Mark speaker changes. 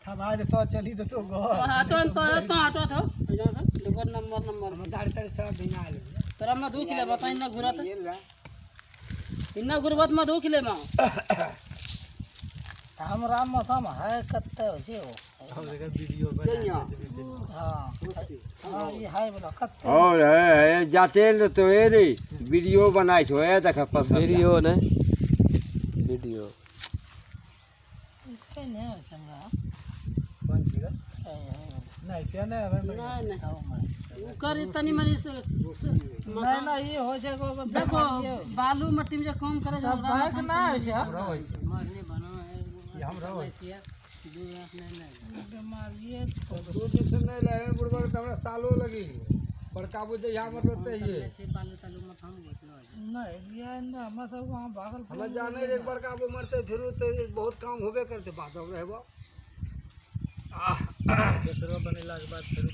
Speaker 1: था भाई तो चली तो गो
Speaker 2: ऑटो तो ऑटो था जहां से दुकान नंबर
Speaker 1: गाड़ी तारी सब भिना ले
Speaker 2: तोरा में 2 किलो बता इन्ना घुरत इन्ना गुरबत में 2 किलो में
Speaker 1: हमरा मथम है कत्ते से हो हम जगह वीडियो बना हां ये है बोला कत्ते
Speaker 3: और है जाते तो ए रे वीडियो बनाई छो ए देख पसंद
Speaker 4: वीडियो ने वीडियो
Speaker 1: केने चंगा कौन सी नहीं केने
Speaker 2: नहीं कर तनी मनी से
Speaker 1: नहीं ये हो से को
Speaker 2: देखो बालू मट्टी में जो काम करे
Speaker 1: सब बाइक ना हो से
Speaker 2: मारने बना है
Speaker 1: हम रहो
Speaker 2: बीमारी
Speaker 1: दो दिन से नहीं लाए बुढ़वा तो हमरा सालों लगी बड़का बुझे यहां मतलब ये
Speaker 2: बालू तालू में हम घुसलो
Speaker 1: नहीं ये ना मतलब वहां भागल
Speaker 3: हम जाने एक बड़का वो मरते फिर तो बहुत काम होबे करते बात रहबो
Speaker 1: बनेला के बाद फिर